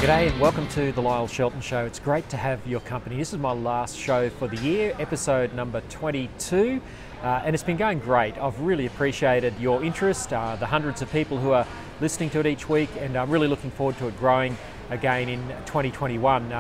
G'day and welcome to the Lyle Shelton Show. It's great to have your company. This is my last show for the year, episode number 22, and it's been going great. I've really appreciated your interest, the hundreds of people who are listening to it each week, and I'm really looking forward to it growing again in 2021.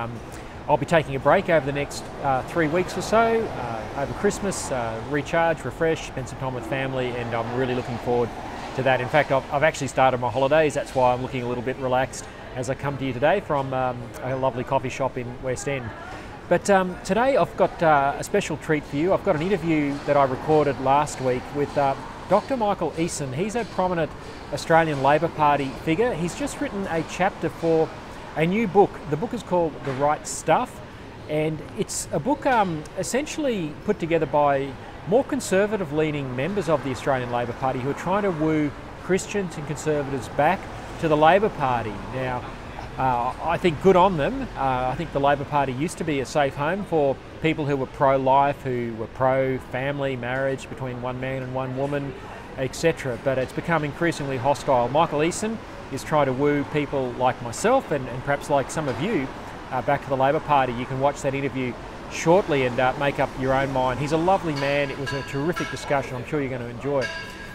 I'll be taking a break over the next 3 weeks or so, over Christmas, recharge, refresh, spend some time with family, and I'm really looking forward to that. In fact, I've actually started my holidays. That's why I'm looking a little bit relaxed as I come to you today from a lovely coffee shop in West End. But today I've got a special treat for you. I've got an interview that I recorded last week with Dr. Michael Eason. He's a prominent Australian Labor Party figure. He's just written a chapter for a new book. The book is called The Right Stuff, and it's a book essentially put together by more conservative-leaning members of the Australian Labor Party who are trying to woo Christians and conservatives back to the Labor Party. Now, I think good on them. I think the Labor Party used to be a safe home for people who were pro-life, who were pro-family, marriage between one man and one woman, etc. But it's become increasingly hostile. Michael Eason is trying to woo people like myself and perhaps like some of you back to the Labor Party. You can watch that interview shortly and make up your own mind. He's a lovely man. It was a terrific discussion. I'm sure you're going to enjoy it.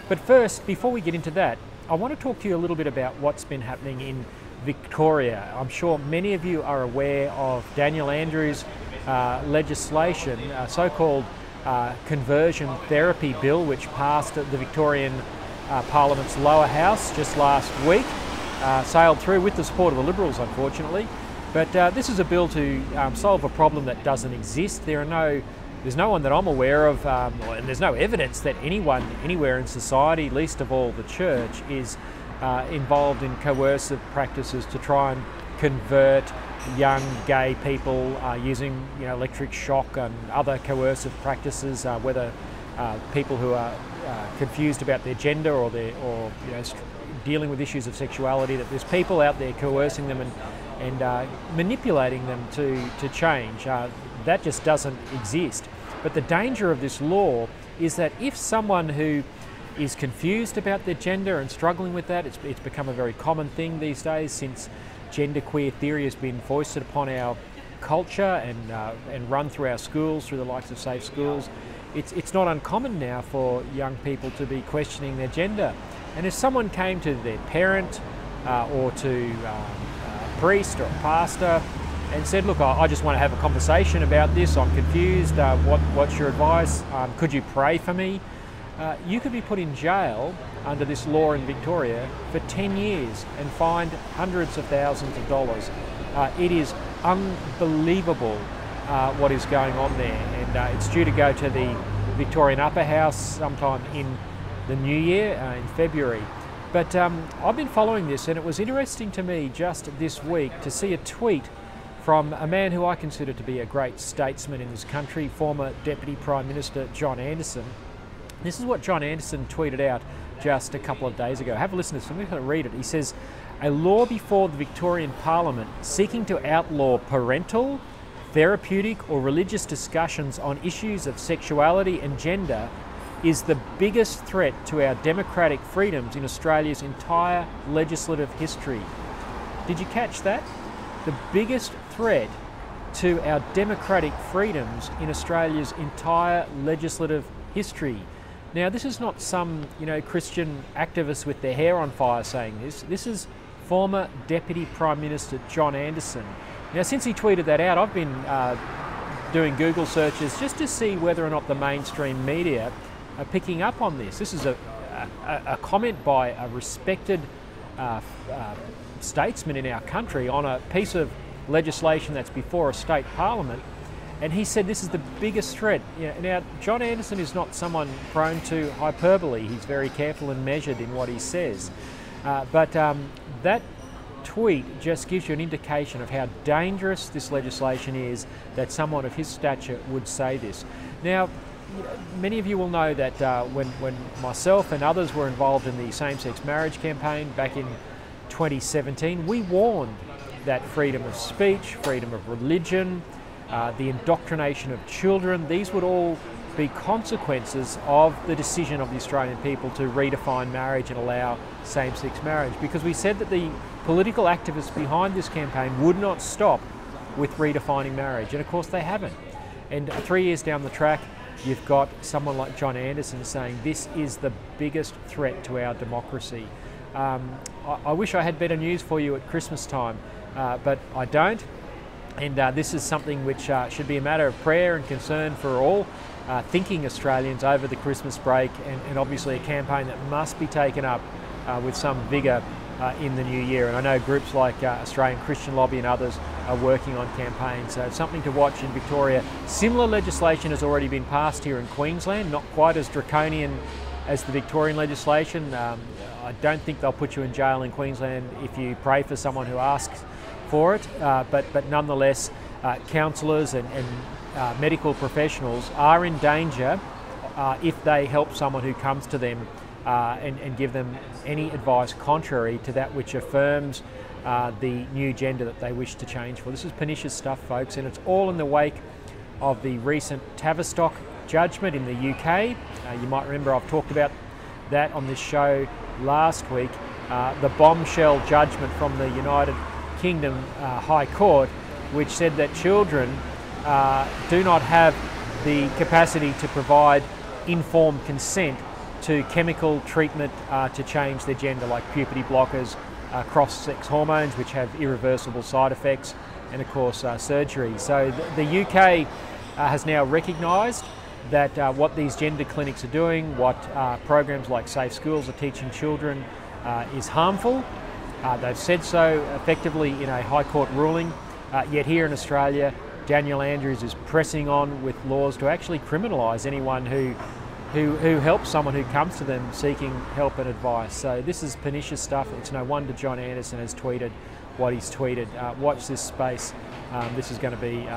But first, before we get into that, I want to talk to you a little bit about what's been happening in Victoria. I'm sure many of you are aware of Daniel Andrews' legislation, so-called conversion therapy bill, which passed the Victorian Parliament's lower house just last week, sailed through with the support of the Liberals, unfortunately. But this is a bill to solve a problem that doesn't exist. There's no one that I'm aware of, and there's no evidence that anyone anywhere in society, least of all the church, is involved in coercive practices to try and convert young gay people using electric shock and other coercive practices, whether people who are confused about their gender or dealing with issues of sexuality, that there's people out there coercing them and manipulating them to change. That just doesn't exist. But the danger of this law is that if someone who is confused about their gender and struggling with that, it's become a very common thing these days since genderqueer theory has been foisted upon our culture and run through our schools, through the likes of safe schools. It's not uncommon now for young people to be questioning their gender. And if someone came to their parent or to a priest or a pastor and said, look, I just want to have a conversation about this, I'm confused, what's your advice, could you pray for me? You could be put in jail under this law in Victoria for 10 years and fined hundreds of thousands of dollars. It is unbelievable what is going on there, and it's due to go to the Victorian Upper House sometime in the new year, in February. But I've been following this, and it was interesting to me just this week to see a tweet from a man who I consider to be a great statesman in this country, former Deputy Prime Minister John Anderson. This is what John Anderson tweeted out just a couple of days ago. Have a listen to this. I'm going to read it. He says, "A law before the Victorian Parliament seeking to outlaw parental, therapeutic or religious discussions on issues of sexuality and gender is the biggest threat to our democratic freedoms in Australia's entire legislative history." Did you catch that? The biggest threat to our democratic freedoms in Australia's entire legislative history. Now, this is not some, Christian activist with their hair on fire saying this. This is former Deputy Prime Minister John Anderson. Now, since he tweeted that out, I've been doing Google searches just to see whether or not the mainstream media are picking up on this. This is a comment by a respected statesman in our country on a piece of legislation that's before a state parliament, and he said this is the biggest threat. Now, John Anderson is not someone prone to hyperbole. He's very careful and measured in what he says. But that tweet just gives you an indication of how dangerous this legislation is, that someone of his stature would say this. Now, many of you will know that when myself and others were involved in the same-sex marriage campaign back in 2017, we warned that freedom of speech, freedom of religion, the indoctrination of children, these would all be consequences of the decision of the Australian people to redefine marriage and allow same-sex marriage, because we said that the political activists behind this campaign would not stop with redefining marriage, and of course they haven't. And 3 years down the track, you've got someone like John Anderson saying this is the biggest threat to our democracy. I wish I had better news for you at Christmas time, but I don't. And this is something which should be a matter of prayer and concern for all thinking Australians over the Christmas break, and obviously a campaign that must be taken up with some vigour in the new year. And I know groups like Australian Christian Lobby and others are working on campaigns, so it's something to watch in Victoria. Similar legislation has already been passed here in Queensland, not quite as draconian as the Victorian legislation. I don't think they'll put you in jail in Queensland if you pray for someone who asks for it, but nonetheless, counsellors and medical professionals are in danger if they help someone who comes to them and give them any advice contrary to that which affirms the new gender that they wish to change for. This is pernicious stuff, folks, and it's all in the wake of the recent Tavistock judgment in the UK. You might remember I've talked about that on this show last week. The bombshell judgment from the United Kingdom High Court, which said that children do not have the capacity to provide informed consent to chemical treatment to change their gender, like puberty blockers, cross-sex hormones, which have irreversible side effects, and of course surgery. So the UK has now recognised that what these gender clinics are doing, what programs like Safe Schools are teaching children is harmful. They've said so effectively in a High Court ruling, yet here in Australia, Daniel Andrews is pressing on with laws to actually criminalise anyone who helps someone who comes to them seeking help and advice. So this is pernicious stuff. It's no wonder John Anderson has tweeted what he's tweeted. Watch this space. This is going to be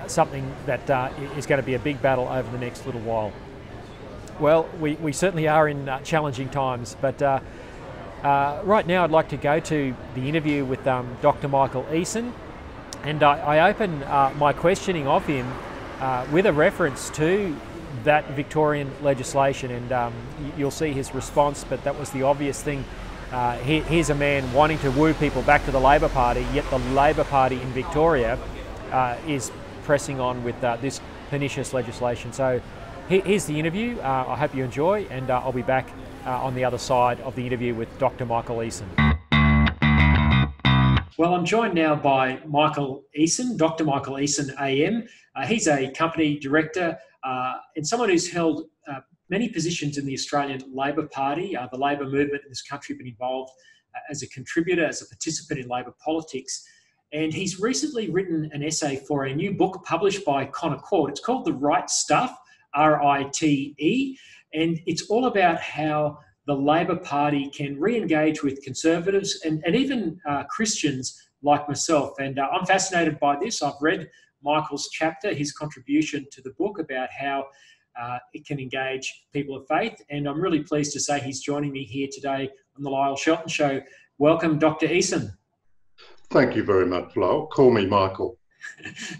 something that is going to be a big battle over the next little while. Well, we certainly are in challenging times, but right now I'd like to go to the interview with Dr. Michael Eason, and I open my questioning of him with a reference to that Victorian legislation, and you'll see his response, but that was the obvious thing. Here's a man wanting to woo people back to the Labor Party, yet the Labor Party in Victoria is pressing on with this pernicious legislation. So here's the interview. I hope you enjoy, and I'll be back on the other side of the interview with Dr. Michael Eason. Well, I'm joined now by Michael Eason, Dr. Michael Eason AM. He's a company director and someone who's held many positions in the Australian Labor Party, the Labor movement in this country, been involved as a contributor, as a participant in Labor politics. And he's recently written an essay for a new book published by Connor Court. It's called The Right Stuff, RITE, and it's all about how the Labor Party can re-engage with conservatives and even Christians like myself. And I'm fascinated by this. I've read Michael's chapter, his contribution to the book about how it can engage people of faith. And I'm really pleased to say he's joining me here today on the Lyle Shelton Show. Welcome, Dr. Eason. Thank you very much, Lyle. Call me Michael.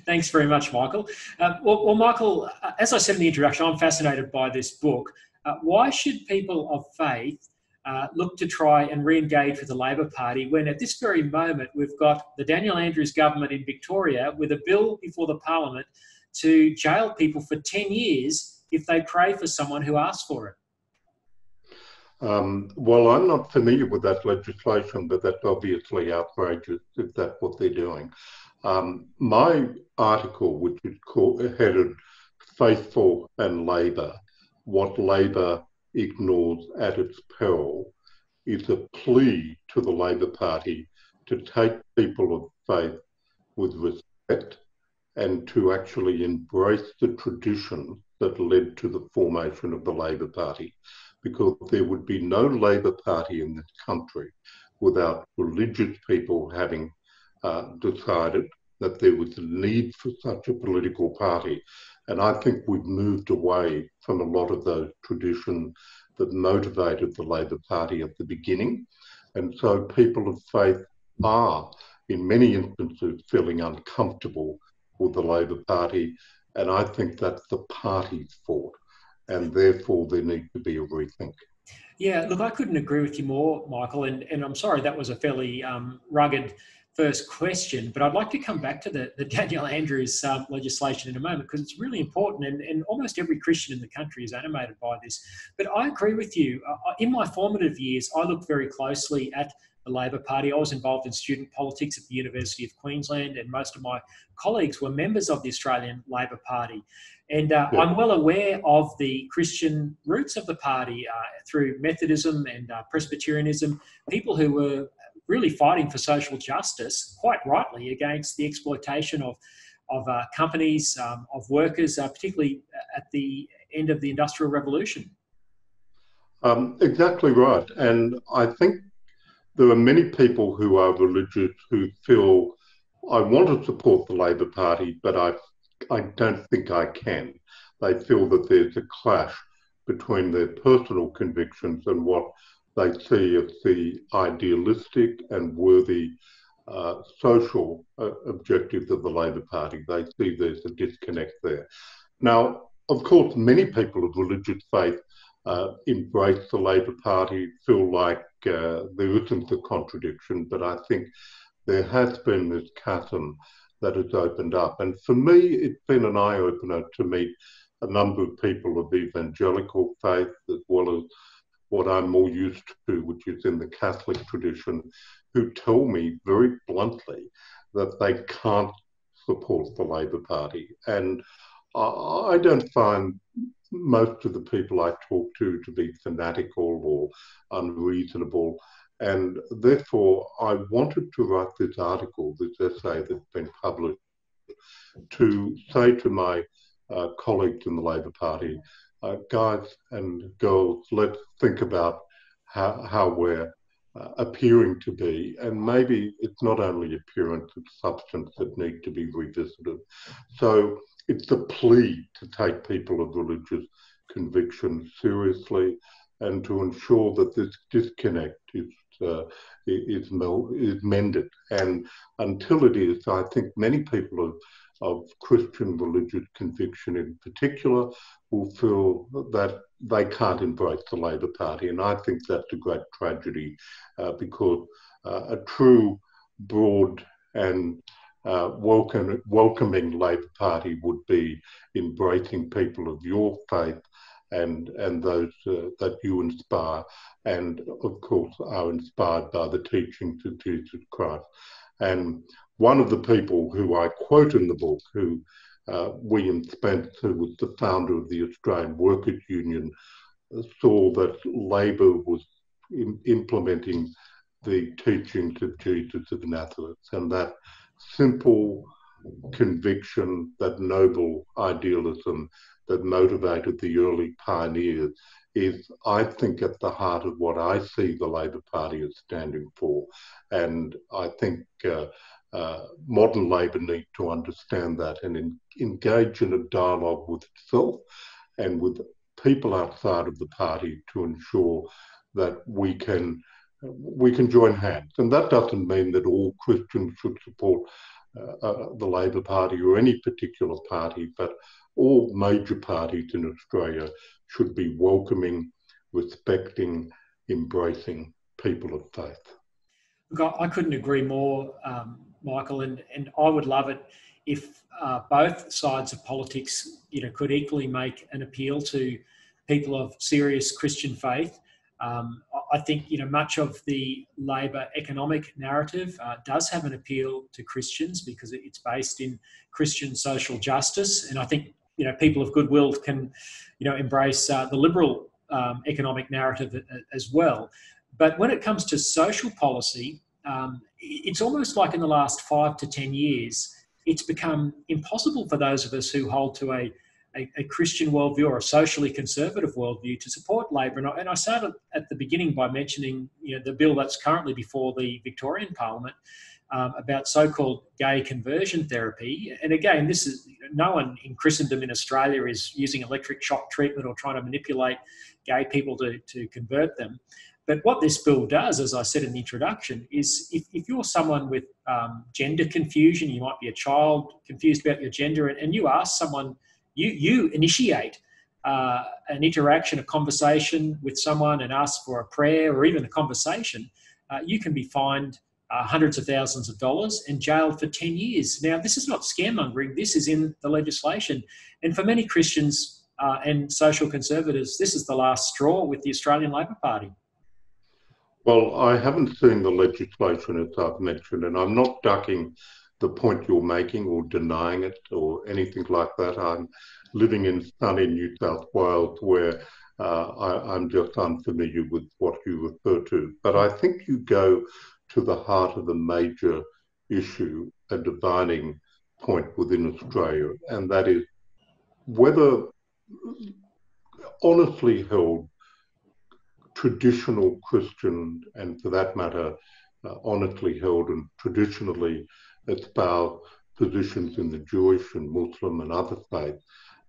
Thanks very much, Michael. Well, Michael, as I said in the introduction, I'm fascinated by this book. Why should people of faith look to try and re-engage with the Labor Party when at this very moment we've got the Daniel Andrews government in Victoria with a bill before the Parliament to jail people for 10 years if they pray for someone who asks for it? Well, I'm not familiar with that legislation, but that's obviously outrageous if that's what they're doing. My article, which is headed Faithful and Labor, What Labor Ignores at Its Peril, is a plea to the Labor Party to take people of faith with respect and to actually embrace the tradition that led to the formation of the Labor Party, because there would be no Labor Party in this country without religious people having decided that there was a need for such a political party. And I think we've moved away from a lot of those traditions that motivated the Labor Party at the beginning. And so people of faith are, in many instances, feeling uncomfortable with the Labor Party And I think that's the party's fault, and therefore there needs to be a rethink. Yeah, look, I couldn't agree with you more, Michael, and I'm sorry that was a fairly rugged first question, but I'd like to come back to the Daniel Andrews legislation in a moment because it's really important, and almost every Christian in the country is animated by this. But I agree with you. In my formative years, I looked very closely at the Labor Party. I was involved in student politics at the University of Queensland, and most of my colleagues were members of the Australian Labor Party. And I'm well aware of the Christian roots of the party through Methodism and Presbyterianism, people who were really fighting for social justice, quite rightly, against the exploitation of companies, of workers, particularly at the end of the Industrial Revolution. Exactly right. And I think there are many people who are religious who feel, I want to support the Labor Party, but I don't think I can. They feel that there's a clash between their personal convictions and what they see as the idealistic and worthy social objectives of the Labor Party. They see there's a disconnect there. Now, of course, many people of religious faith embrace the Labor Party, feel like there isn't a contradiction, but I think there has been this chasm that has opened up. And for me, it's been an eye-opener to meet a number of people of evangelical faith, as well as what I'm more used to, which is in the Catholic tradition, who tell me very bluntly that they can't support the Labor Party. And I don't find most of the people I talk to be fanatical or unreasonable. And therefore, I wanted to write this article, this essay that's been published, to say to my colleagues in the Labor Party, guys and girls, let's think about how we're appearing to be. And maybe it's not only appearance, it's substance that need to be revisited. So it's a plea to take people of religious conviction seriously and to ensure that this disconnect is mended. And until it is, I think many people of Christian religious conviction in particular will feel that they can't embrace the Labor Party. And I think that's a great tragedy because a true, broad and welcoming Labor Party would be embracing people of your faith and those that you inspire, and of course are inspired by the teachings of Jesus Christ. And one of the people who I quote in the book, who William Spence, who was the founder of the Australian Workers' Union, saw that Labor was implementing the teachings of Jesus of Nazareth, and that simple conviction, that noble idealism that motivated the early pioneers is, I think, at the heart of what I see the Labor Party as standing for. And I think modern Labor needs to understand that and engage in a dialogue with itself and with people outside of the party to ensure that we can join hands. And that doesn't mean that all Christians should support the Labor Party or any particular party, but all major parties in Australia should be welcoming, respecting, embracing people of faith. Look, I couldn't agree more, Michael, and I would love it if both sides of politics, could equally make an appeal to people of serious Christian faith. I think, much of the Labor economic narrative does have an appeal to Christians because it's based in Christian social justice. And I think, people of goodwill can, embrace the liberal economic narrative as well. But when it comes to social policy, it's almost like in the last 5 to 10 years, it's become impossible for those of us who hold to a Christian worldview or a socially conservative worldview to support Labor. And I started at the beginning by mentioning the bill that's currently before the Victorian Parliament about so-called gay conversion therapy. And again, this is no one in Christendom in Australia is using electric shock treatment or trying to manipulate gay people to convert them. But what this bill does, as I said in the introduction, is if you're someone with gender confusion, you might be a child confused about your gender, and you ask someone you initiate an interaction, a conversation with someone and ask for a prayer or even a conversation, you can be fined hundreds of thousands of dollars and jailed for 10 years. Now, this is not scaremongering. This is in the legislation. And for many Christians and social conservatives, this is the last straw with the Australian Labor Party. Well, I haven't seen the legislation, as I've mentioned, and I'm not ducking the point you're making or denying it or anything like that. I'm living in sunny New South Wales where I'm just unfamiliar with what you refer to. But I think you go to the heart of the major issue, a dividing point within Australia, and that is whether honestly held traditional Christian, and for that matter, honestly held and traditionally espoused positions in the Jewish and Muslim and other faiths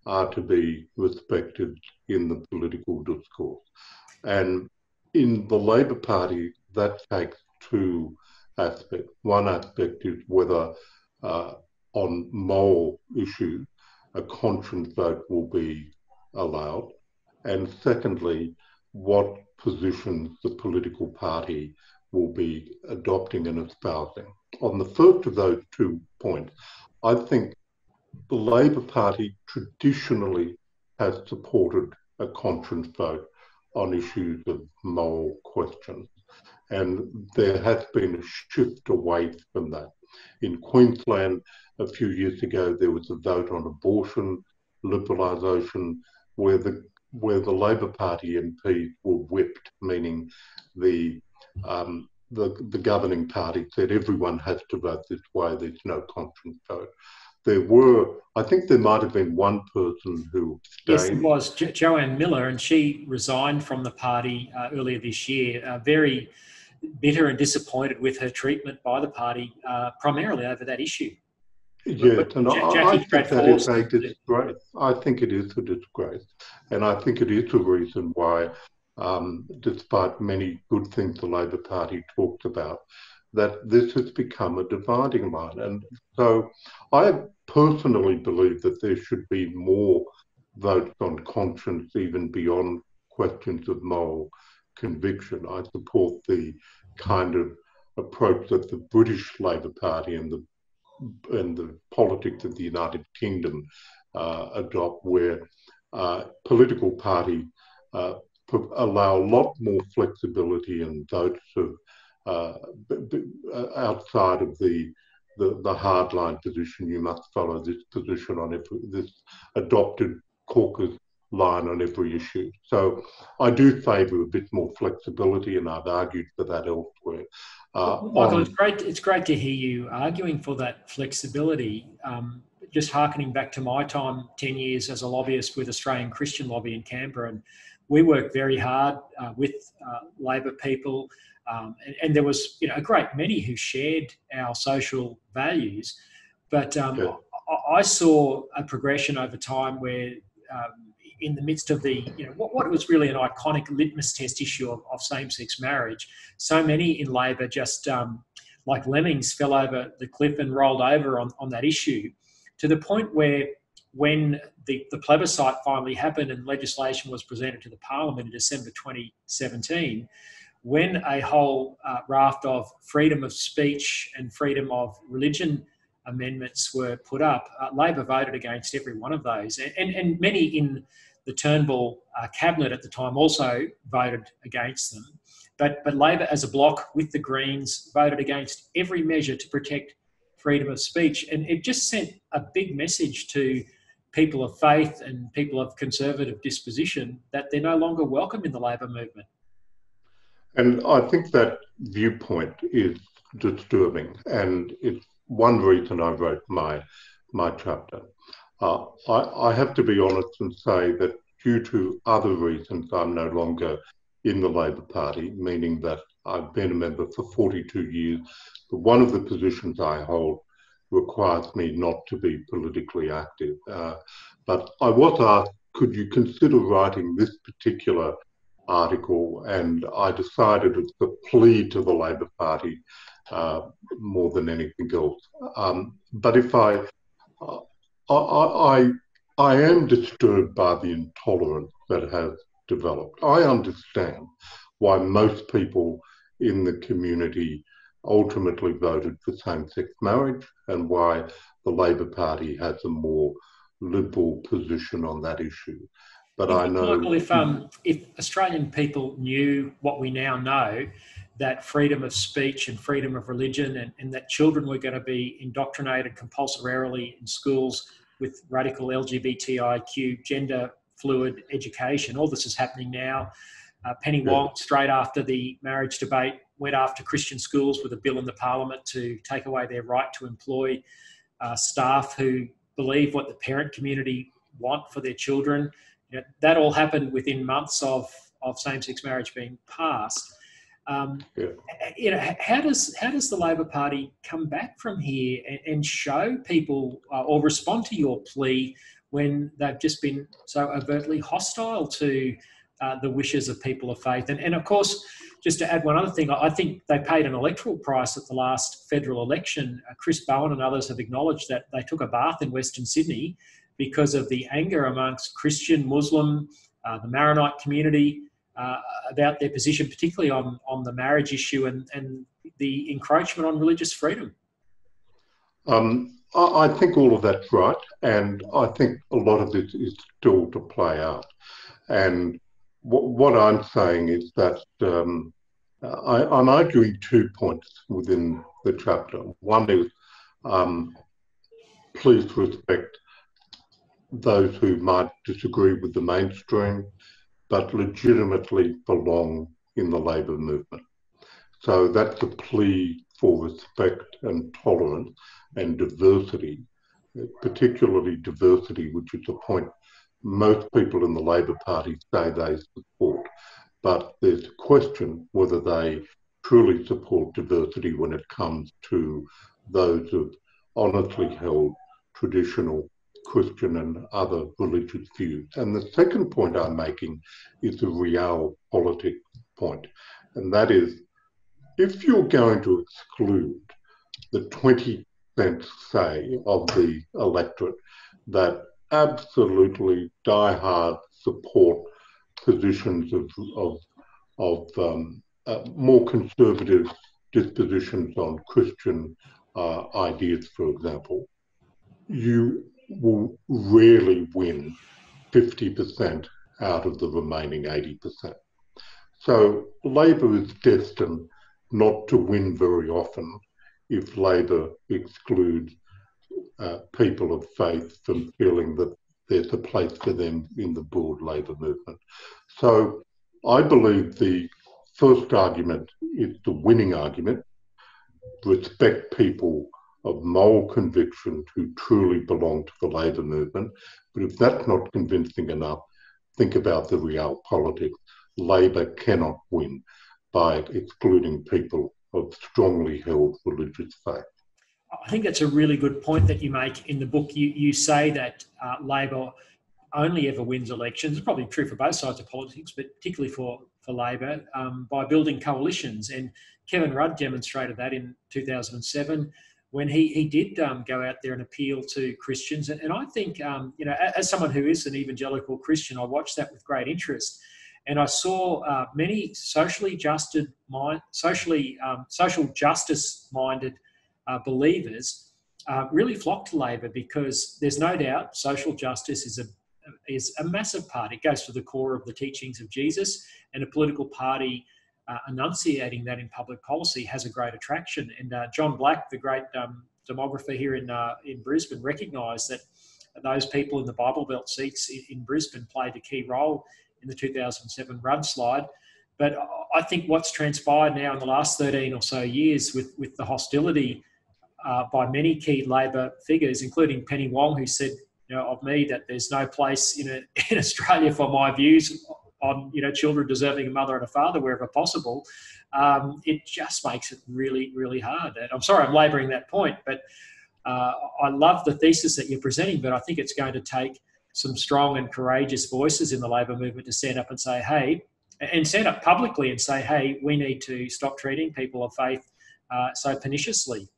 are to be respected in the political discourse. And in the Labor Party, that takes two aspects. One aspect is whether on moral issues, a conscience vote will be allowed. And secondly, what positions the political party will be adopting and espousing. On the first of those 2 points, I think the Labor Party traditionally has supported a conscience vote on issues of moral questions, and there has been a shift away from that. In Queensland, a few years ago, there was a vote on abortion liberalisation where the Labor Party MPs were whipped, meaning the governing party said everyone has to vote this way, there's no conscience vote. I think there might have been one person who abstained. Yes, it was Joanne Miller, and she resigned from the party earlier this year, very bitter and disappointed with her treatment by the party, primarily over that issue. Yes, and I think that is a disgrace. I think it is a disgrace. And I think it is a reason why, despite many good things the Labor Party talked about, that this has become a dividing line. And so I personally believe that there should be more votes on conscience, even beyond questions of moral conviction. I support the kind of approach that the British Labor Party and the politics of the United Kingdom adopt, where political parties allow a lot more flexibility and votes of outside of the hardline position. You must follow this position on this adopted caucus line on every issue. So I do favour a bit more flexibility, and I've argued for that elsewhere. Michael, it's great to hear you arguing for that flexibility. Just hearkening back to my time, 10 years as a lobbyist with Australian Christian Lobby in Canberra, and we worked very hard with Labor people, and there was a great many who shared our social values, but I saw a progression over time where in the midst of the, what was really an iconic litmus test issue of same-sex marriage, so many in Labor just like lemmings fell over the cliff and rolled over on that issue, to the point where when the plebiscite finally happened and legislation was presented to the Parliament in December 2017, when a whole raft of freedom of speech and freedom of religion amendments were put up, Labor voted against every one of those. And many in the Turnbull cabinet at the time also voted against them. But Labor as a bloc with the Greens voted against every measure to protect freedom of speech. And it just sent a big message to people of faith and people of conservative disposition that they're no longer welcome in the Labor movement. And I think that viewpoint is disturbing, and it's one reason I wrote my chapter. I have to be honest and say that due to other reasons, I'm no longer in the Labor Party, meaning that I've been a member for 42 years. But one of the positions I hold requires me not to be politically active. But I was asked, could you consider writing this particular article? And I decided it's a plea to the Labor Party more than anything else. But if I I am disturbed by the intolerance that has developed. I understand why most people in the community ultimately voted for same-sex marriage and why the Labor Party has a more liberal position on that issue. But I know... Michael, if Australian people knew what we now know, that freedom of speech and freedom of religion and that children were going to be indoctrinated compulsorily in schools with radical LGBTIQ, gender fluid education, all this is happening now. Penny Wong, straight after the marriage debate, went after Christian schools with a bill in the parliament to take away their right to employ staff who believe what the parent community want for their children. You know, that all happened within months of same-sex marriage being passed. You know, how does the Labor Party come back from here and show people or respond to your plea when they've just been so overtly hostile to the wishes of people of faith? And of course, just to add one other thing, I think they paid an electoral price at the last federal election. Chris Bowen and others have acknowledged that they took a bath in Western Sydney because of the anger amongst Christian, Muslim, the Maronite community about their position, particularly on the marriage issue and the encroachment on religious freedom. I think all of that's right, and I think a lot of this is still to play out. And what I'm saying is that I'm arguing 2 points within the chapter. One is please respect those who might disagree with the mainstream, but legitimately belong in the Labor movement. So that's a plea for respect and tolerance and diversity, particularly diversity, which is a point most people in the Labor Party say they support. But there's a question whether they truly support diversity when it comes to those of honestly held traditional Christian and other religious views. And the second point I'm making is a realpolitik point, and that is, if you're going to exclude the 20% say of the electorate that absolutely diehard support positions of more conservative dispositions on Christian ideas, for example, you will rarely win 50% out of the remaining 80%. So Labor is destined not to win very often if Labor excludes people of faith from feeling that there's a place for them in the broad Labor movement. So I believe the first argument is the winning argument: respect people of moral conviction who truly belong to the Labor movement. But if that's not convincing enough, think about the realpolitik. Labor cannot win by excluding people of strongly held religious faith. I think that's a really good point that you make in the book. You say that Labor only ever wins elections. It's probably true for both sides of politics, but particularly for Labor, by building coalitions. And Kevin Rudd demonstrated that in 2007 when he did go out there and appeal to Christians. And I think, you know, as someone who is an evangelical Christian, I watched that with great interest. And I saw many social justice-minded believers really flock to Labor, because there's no doubt social justice is a massive part. It goes to the core of the teachings of Jesus, and a political party enunciating that in public policy has a great attraction. And John Black, the great demographer here in Brisbane, recognised that those people in the Bible Belt seats in Brisbane played a key role in the 2007 Rudd slide. But I think what's transpired now in the last 13 or so years with the hostility by many key Labor figures, including Penny Wong, who said, you know, of me, that there's no place in Australia for my views on, you know, children deserving a mother and a father wherever possible. It just makes it really, really hard. And I'm sorry I'm labouring that point, but I love the thesis that you're presenting, but I think it's going to take some strong and courageous voices in the Labor movement to stand up and say, hey, and stand up publicly and say, hey, we need to stop treating people of faith so perniciously.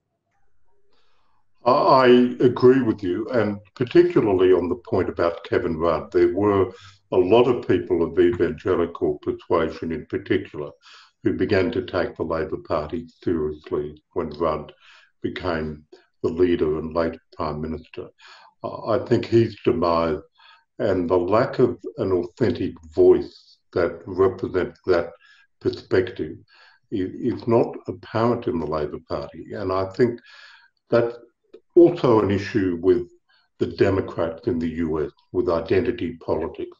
I agree with you, and particularly on the point about Kevin Rudd. There were a lot of people of evangelical persuasion in particular who began to take the Labor Party seriously when Rudd became the leader and later Prime Minister. I think his demise and the lack of an authentic voice that represents that perspective is not apparent in the Labor Party. And I think that's also an issue with the Democrats in the US with identity politics.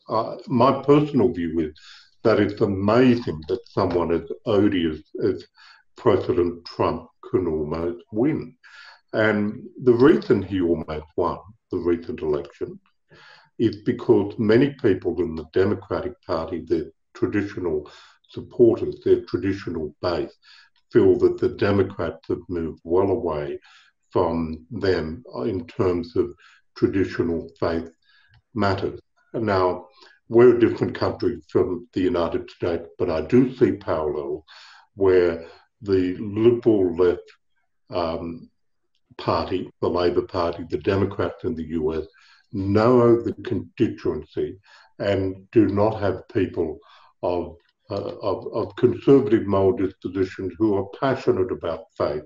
My personal view is that it's amazing that someone as odious as President Trump can almost win. And the reason he almost won the recent election is because many people in the Democratic Party, their traditional supporters, their traditional base, feel that the Democrats have moved well away from them in terms of traditional faith matters. Now, we're a different country from the United States, but I do see parallels where the liberal left party, the Labor Party, the Democrats in the US, know the constituency and do not have people of conservative moral dispositions who are passionate about faith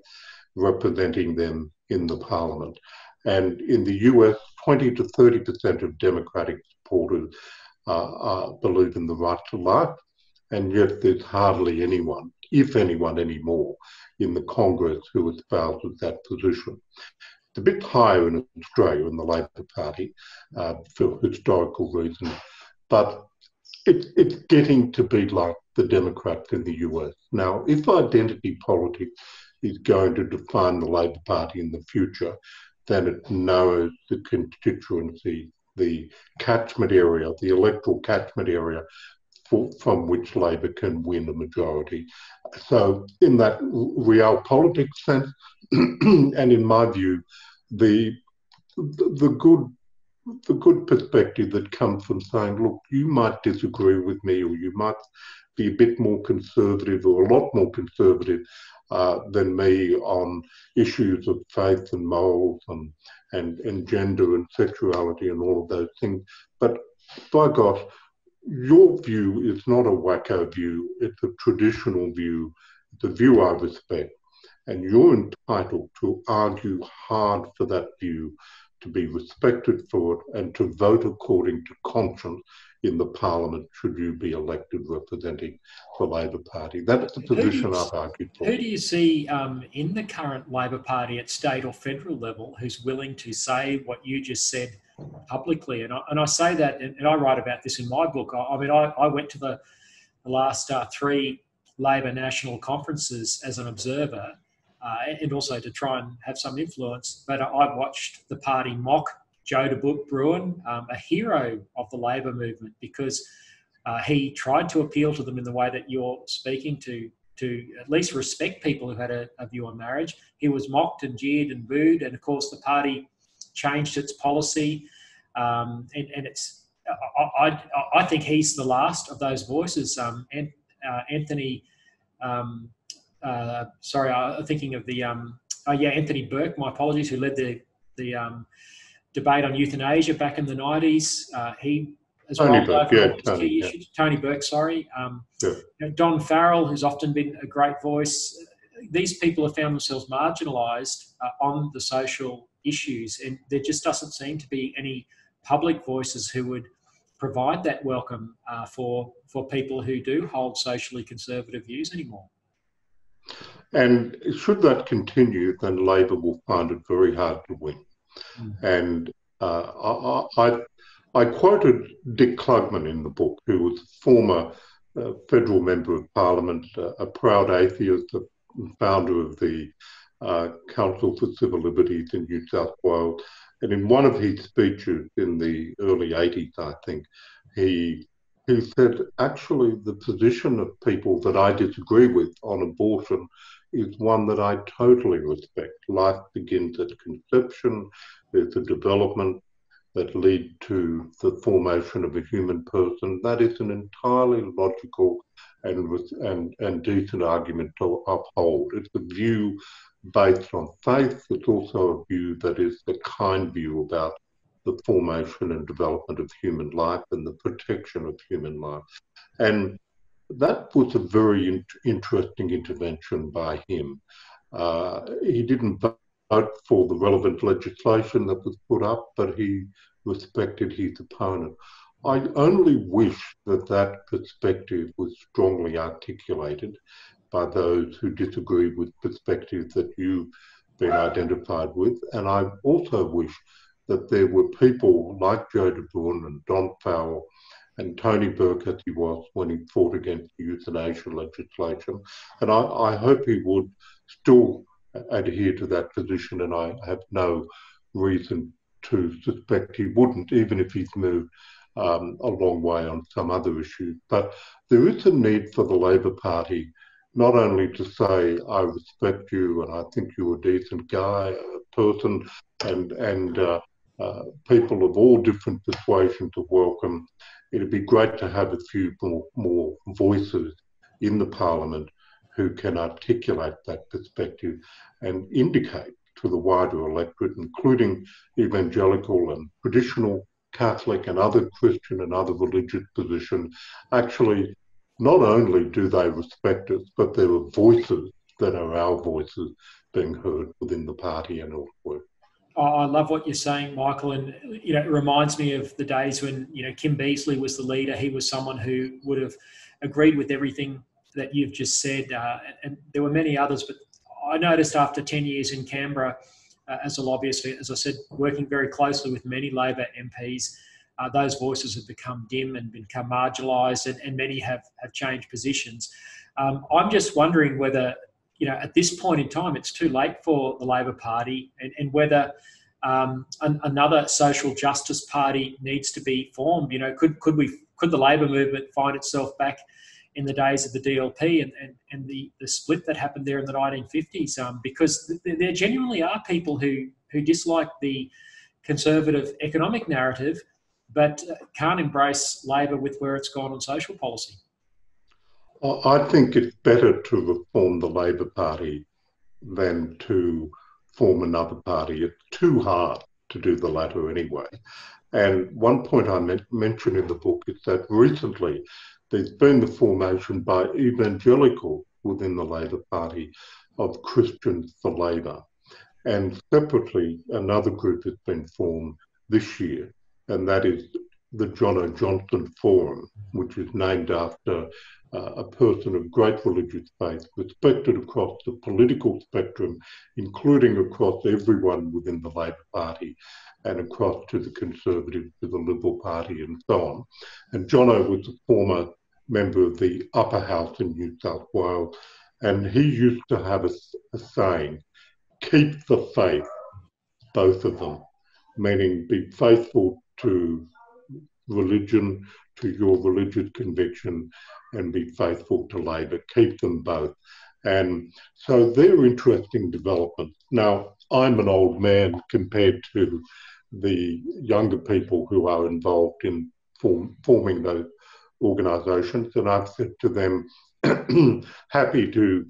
representing them in the parliament. And in the US, 20 to 30% of Democratic supporters believe in the right to life, and yet there's hardly anyone, if anyone anymore, in the Congress who espouses that position. It's a bit higher in Australia in the Labor Party for historical reasons, but it's getting to be like the Democrats in the US. Now, if identity politics is going to define the Labor Party in the future, then it narrows the constituency, the catchment area, the electoral catchment area from which Labor can win a majority. So in that real politics sense, and in my view, the good perspective that comes from saying, look, you might disagree with me, or you might be a bit more conservative or a lot more conservative than me on issues of faith and morals and gender and sexuality and all of those things. But by gosh, your view is not a wacko view, it's a traditional view, it's a view I respect. And you're entitled to argue hard for that view, to be respected for it, and to vote according to conscience in the parliament should you be elected representing the Labor Party. That's the position I've argued for. Who do you see in the current Labor Party at state or federal level who's willing to say what you just said publicly? And I say that, and I write about this in my book. I went to the last 3 Labor national conferences as an observer, and also to try and have some influence. But I watched the party mock Joe de Bruin, a hero of the Labor movement, because he tried to appeal to them in the way that you're speaking to at least respect people who had a view on marriage. He was mocked and jeered and booed, and of course the party changed its policy. And it's, I think he's the last of those voices. Anthony, I'm thinking of the Anthony Burke. My apologies, who led the debate on euthanasia back in the 90s. He has rolled over key issues. Tony Burke, sorry. Don Farrell, who's often been a great voice. These people have found themselves marginalised on the social issues, and there just doesn't seem to be any public voices who would provide that welcome for people who do hold socially conservative views anymore. And should that continue, then Labor will find it very hard to win. And I quoted Dick Klugman in the book, who was a former federal member of Parliament, a proud atheist, founder of the Council for Civil Liberties in New South Wales. And in one of his speeches in the early 80s, I think, he said, actually, the position of people that I disagree with on abortion is one that I totally respect. Life begins at conception, there's a development, that lead to the formation of a human person, that is an entirely logical and decent argument to uphold. It's a view based on faith. It's also a view that is the kind view about the formation and development of human life and the protection of human life. And that was a very interesting intervention by him. He didn't vote for the relevant legislation that was put up, but he respected his opponent. I only wish that that perspective was strongly articulated by those who disagree with perspectives that you've been identified with. And I also wish that there were people like Joe de Boon and Don Farrell and Tony Burke, as he was when he fought against the euthanasia legislation. And I hope he would still adhere to that position, and I have no reason to suspect he wouldn't, even if he's moved a long way on some other issues. But there is a need for the Labor Party not only to say, I respect you and I think you're a decent guy, a person, and people of all different persuasions are welcome. It'd be great to have a few more voices in the Parliament who can articulate that perspective and indicate to the wider electorate, including evangelical and traditional Catholic and other Christian and other religious positions, actually not only do they respect us, but there are voices that are our voices being heard within the party and elsewhere. I love what you're saying, Michael, and it reminds me of the days when Kim Beazley was the leader. He was someone who would have agreed with everything that you've just said, and there were many others. But I noticed after 10 years in Canberra as a lobbyist, as I said, working very closely with many Labor MPs, those voices have become dim and become marginalised, and many have changed positions. I'm just wondering whether, at this point in time, it's too late for the Labor Party, and whether another social justice party needs to be formed. Could the Labor movement find itself back in the days of the DLP and the split that happened there in the 1950s? Because there genuinely are people who dislike the conservative economic narrative, but can't embrace Labor with where it's gone on social policy. I think it's better to reform the Labor Party than to form another party. It's too hard to do the latter anyway. And one point I mentioned in the book is that recently there's been the formation by evangelicals within the Labor Party of Christians for Labor. And separately, another group has been formed this year, and that is the John O. Johnson Forum, which is named after a person of great religious faith, respected across the political spectrum, including across everyone within the Labor Party and across to the Conservative, to the Liberal Party and so on. And Jono was a former member of the Upper House in New South Wales, and he used to have a saying, keep the faith, both of them, meaning be faithful to religion, to your religious conviction, and be faithful to Labor. Keep them both. And so they're interesting developments. Now, I'm an old man compared to the younger people who are involved in forming those organisations, and I've said to them, happy to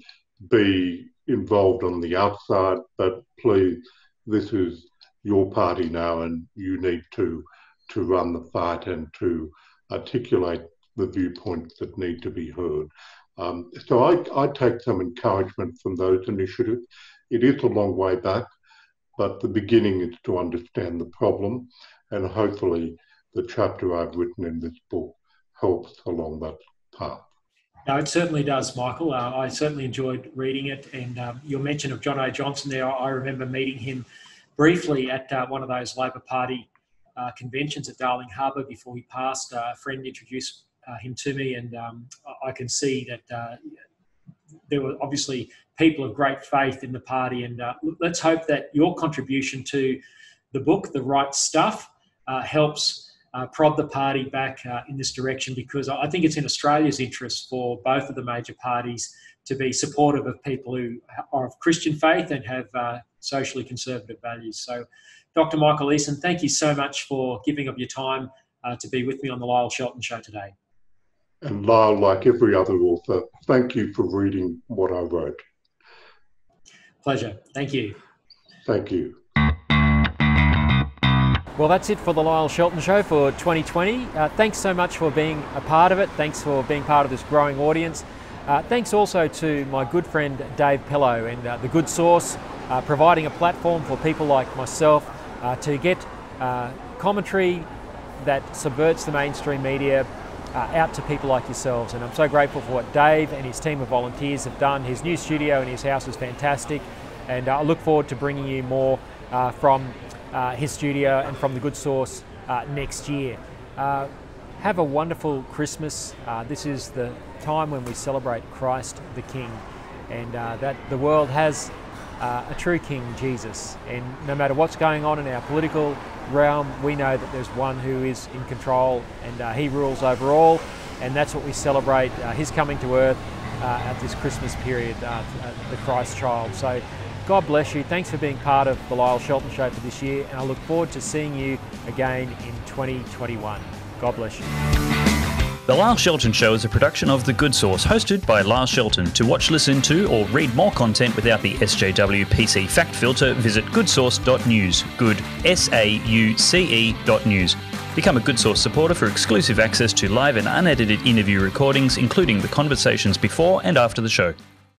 be involved on the outside, but please, this is your party now, and you need to run the fight and to articulate the viewpoints that need to be heard. So I take some encouragement from those initiatives. It is a long way back, but the beginning is to understand the problem, and hopefully the chapter I've written in this book helps along that path. No, it certainly does, Michael. I certainly enjoyed reading it, and your mention of John O. Johnson there, I remember meeting him briefly at one of those Labor Party conventions at Darling Harbour before he passed. A friend introduced him to me, and I can see that there were obviously people of great faith in the party, and let's hope that your contribution to the book, The Right Stuff, helps prod the party back in this direction, because I think it's in Australia's interest for both of the major parties to be supportive of people who are of Christian faith and have socially conservative values. So, Dr. Michael Eason, thank you so much for giving up your time to be with me on the Lyle Shelton Show today. And Lyle, like every other author, thank you for reading what I wrote. Pleasure. Thank you. Thank you. Well, that's it for the Lyle Shelton Show for 2020. Thanks so much for being a part of it. Thanks for being part of this growing audience. Thanks also to my good friend Dave Pello and The Good Source, providing a platform for people like myself to get commentary that subverts the mainstream media out to people like yourselves. And I'm so grateful for what Dave and his team of volunteers have done. His new studio in his house is fantastic, and I look forward to bringing you more from his studio and from The Good Source next year. Have a wonderful Christmas. This is the time when we celebrate Christ the King, and that the world has a true King, Jesus. And no matter what's going on in our political realm, we know that there's one who is in control, and he rules over all, and that's what we celebrate, his coming to earth at this Christmas period, the Christ child. So God bless you. Thanks for being part of the Lyle Shelton Show for this year, and I look forward to seeing you again in 2021. God bless you. The Lyle Shelton Show is a production of The Good Source, hosted by Lyle Shelton. To watch, listen to, or read more content without the SJW PC fact filter, visit goodsource.news. Good, SAUCE.news. Become a Good Source supporter for exclusive access to live and unedited interview recordings, including the conversations before and after the show.